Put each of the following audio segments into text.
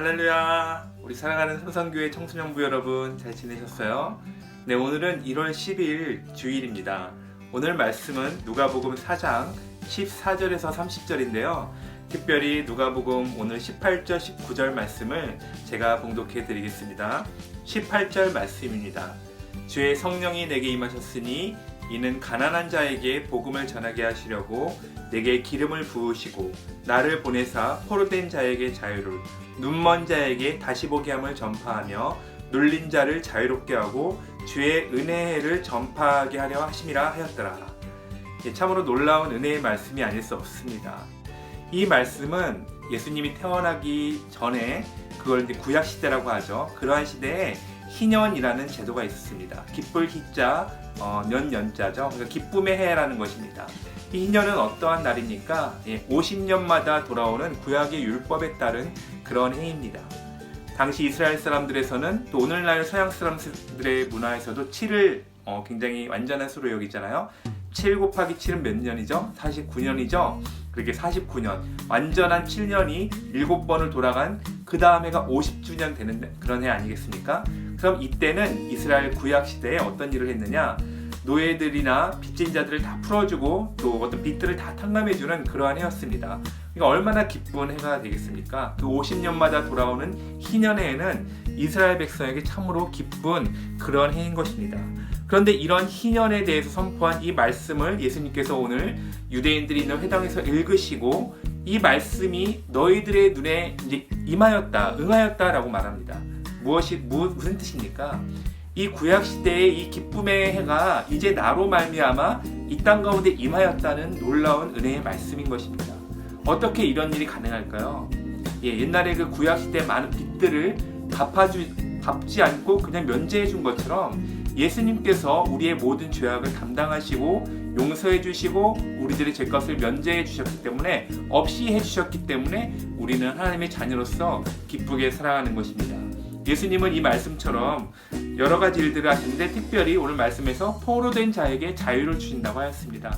할렐루야! 우리 사랑하는 삼성교회 청소년부 여러분 잘 지내셨어요? 네, 오늘은 1월 10일 주일입니다. 오늘 말씀은 누가복음 4장 14절에서 30절인데요. 특별히 누가복음 오늘 18절, 19절 말씀을 제가 봉독해 드리겠습니다. 18절 말씀입니다. 주의 성령이 내게 임하셨으니 이는 가난한 자에게 복음을 전하게 하시려고 내게 기름을 부으시고 나를 보내사 포로된 자에게 자유를, 눈먼 자에게 다시 보게 함을 전파하며 눌린 자를 자유롭게 하고 주의 은혜를 전파하게 하려 하심이라 하였더라. 참으로 놀라운 은혜의 말씀이 아닐 수 없습니다. 이 말씀은 예수님이 태어나기 전에, 그걸 구약시대라고 하죠. 그러한 시대에 희년이라는 제도가 있었습니다. 기쁠 희자, 년자죠. 그러니까 기쁨의 해라는 것입니다. 이 희년은 어떠한 날입니까? 50년마다 돌아오는 구약의 율법에 따른 그런 해입니다. 당시 이스라엘 사람들에서는, 또 오늘날 서양 사람들의 문화에서도 7을 굉장히 완전한 수로 여기잖아요. 7 곱하기 7은 몇 년이죠? 49년이죠? 그렇게 49년, 완전한 7년이 7번을 돌아간 그 다음 해가 50주년 되는 그런 해 아니겠습니까? 그럼 이때는 이스라엘 구약 시대에 어떤 일을 했느냐? 노예들이나 빚진 자들을 다 풀어주고 또 어떤 빚들을 다 탕감해주는 그러한 해였습니다. 그러니까 얼마나 기쁜 해가 되겠습니까? 그 50년마다 돌아오는 희년해에는 이스라엘 백성에게 참으로 기쁜 그런 해인 것입니다. 그런데 이런 희년에 대해서 선포한 이 말씀을 예수님께서 오늘 유대인들이 있는 회당에서 읽으시고 이 말씀이 너희들의 눈에 이제 임하였다, 응하였다라고 말합니다. 무슨 뜻입니까? 이 구약시대의 이 기쁨의 해가 이제 나로 말미암아 이 땅 가운데 임하였다는 놀라운 은혜의 말씀인 것입니다. 어떻게 이런 일이 가능할까요? 옛날에 그 구약시대의 많은 빚들을 갚지 않고 그냥 면제해 준 것처럼 예수님께서 우리의 모든 죄악을 담당하시고 용서해 주시고 우리들의 죄값을 면제해 주셨기 때문에, 없이 해 주셨기 때문에 우리는 하나님의 자녀로서 기쁘게 살아가는 것입니다. 예수님은 이 말씀처럼 여러 가지 일들을 하시는데, 특별히 오늘 말씀에서 포로된 자에게 자유를 주신다고 하였습니다.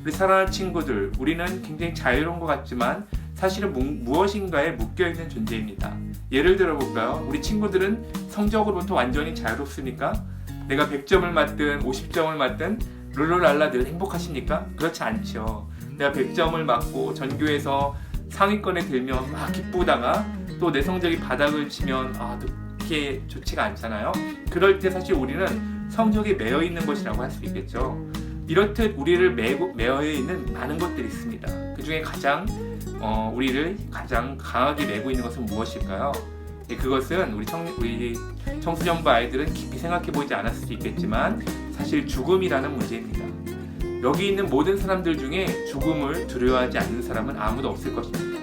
우리 사랑하는 친구들, 우리는 굉장히 자유로운 것 같지만 사실은 무엇인가에 묶여있는 존재입니다. 예를 들어볼까요? 우리 친구들은 성적으로부터 완전히 자유롭습니까? 내가 100점을 맞든 50점을 맞든 룰루랄라 늘 행복하십니까? 그렇지 않죠. 내가 100점을 맞고 전교에서 상위권에 들면 막 기쁘다가 또 내 성적이 바닥을 치면 그렇게 좋지가 않잖아요. 그럴 때 사실 우리는 성적에 매여 있는 것이라고 할 수 있겠죠. 이렇듯 우리를 매여 있는 많은 것들이 있습니다. 그 중에 우리를 가장 강하게 매고 있는 것은 무엇일까요? 그것은 우리 청소년부 아이들은 깊이 생각해 보지 않았을 수 있겠지만 사실 죽음이라는 문제입니다. 여기 있는 모든 사람들 중에 죽음을 두려워하지 않는 사람은 아무도 없을 것입니다.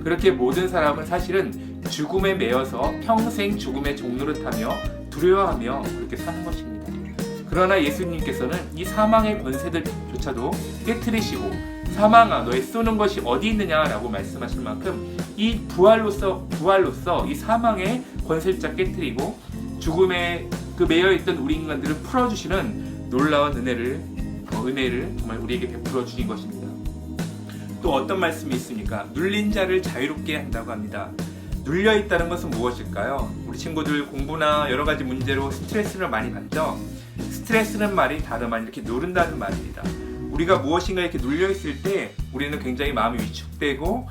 그렇게 모든 사람은 사실은 죽음에 매여서 평생 죽음의 종노릇하며 두려워하며 그렇게 사는 것입니다. 그러나 예수님께서는 이 사망의 권세들조차도 깨트리시고, 사망아 너의 쏘는 것이 어디 있느냐라고 말씀하실 만큼 이 부활로서 이 사망의 권세를 깨트리고 죽음에 그 매여있던 우리 인간들을 풀어주시는 놀라운 은혜를 정말 우리에게 베풀어 주신 것입니다. 또 어떤 말씀이 있습니까? 눌린 자를 자유롭게 한다고 합니다. 눌려있다는 것은 무엇일까요? 우리 친구들 공부나 여러 가지 문제로 스트레스를 많이 받죠? 스트레스는 말이 다름 아닌 이렇게 누른다는 말입니다. 우리가 무엇인가 이렇게 눌려있을 때 우리는 굉장히 마음이 위축되고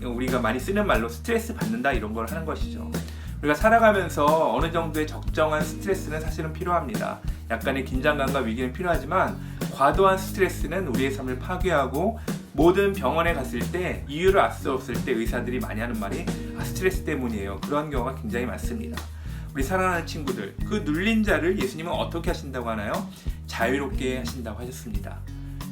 우리가 많이 쓰는 말로 스트레스 받는다, 이런 걸 하는 것이죠. 우리가 살아가면서 어느 정도의 적정한 스트레스는 사실은 필요합니다. 약간의 긴장감과 위기는 필요하지만 과도한 스트레스는 우리의 삶을 파괴하고, 모든 병원에 갔을 때 이유를 알 수 없을 때 의사들이 많이 하는 말이 스트레스 때문이에요. 그런 경우가 굉장히 많습니다. 우리 사랑하는 친구들, 그 눌린 자를 예수님은 어떻게 하신다고 하나요? 자유롭게 하신다고 하셨습니다.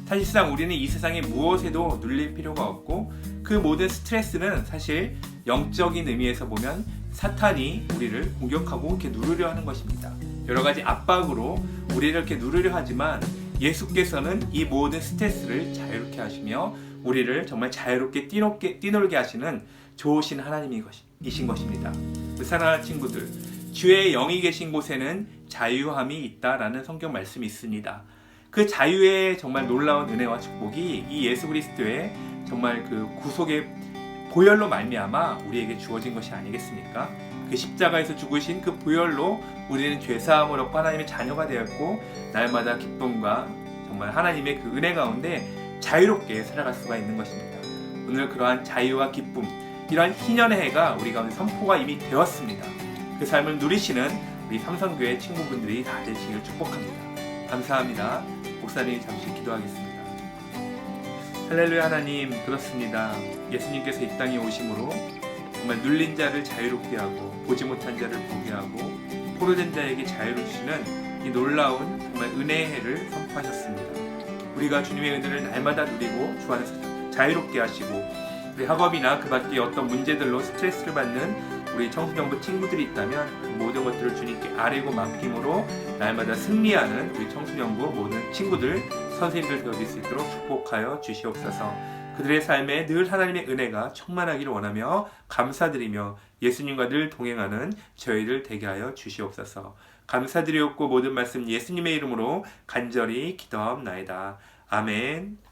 사실상 우리는 이 세상에 무엇에도 눌릴 필요가 없고, 그 모든 스트레스는 사실 영적인 의미에서 보면 사탄이 우리를 공격하고 이렇게 누르려 하는 것입니다. 여러 가지 압박으로 우리를 이렇게 누르려 하지만 예수께서는 이 모든 스트레스를 자유롭게 하시며 우리를 정말 자유롭게 뛰놀게 하시는 좋으신 하나님이신 것입니다. 사랑하는 친구들, 주의 영이 계신 곳에는 자유함이 있다라는 성경 말씀이 있습니다. 그 자유의 정말 놀라운 은혜와 축복이 이 예수 그리스도의 정말 그 구속의 보혈로 말미암아 우리에게 주어진 것이 아니겠습니까? 그 십자가에서 죽으신 그 보혈로 우리는 죄사함을 얻고 하나님의 자녀가 되었고 날마다 기쁨과 정말 하나님의 그 은혜 가운데 자유롭게 살아갈 수가 있는 것입니다. 오늘 그러한 자유와 기쁨, 이러한 희년의 해가 우리 가운데 선포가 이미 되었습니다. 그 삶을 누리시는 우리 삼성교회 친구분들이 다 되시길 축복합니다. 감사합니다. 목사님이 잠시 기도하겠습니다. 할렐루야. 하나님, 그렇습니다. 예수님께서 이 땅에 오심으로 정말 눌린 자를 자유롭게 하고 보지 못한 자를 보게 하고 포로된 자에게 자유를 주시는 이 놀라운 정말 은혜의 해를 선포하셨습니다. 우리가 주님의 은혜를 날마다 누리고 주 안에서 자유롭게 하시고 우리 학업이나 그 밖에 어떤 문제들로 스트레스를 받는 우리 청소년부 친구들이 있다면 그 모든 것들을 주님께 아뢰고 맡김으로 날마다 승리하는 우리 청소년부 모든 친구들, 선생님들 되어질 수 있도록 축복하여 주시옵소서. 그들의 삶에 늘 하나님의 은혜가 충만하기를 원하며 감사드리며 예수님과 늘 동행하는 저희들 되게 하여 주시옵소서. 감사드리옵고 모든 말씀 예수님의 이름으로 간절히 기도하옵나이다. 아멘.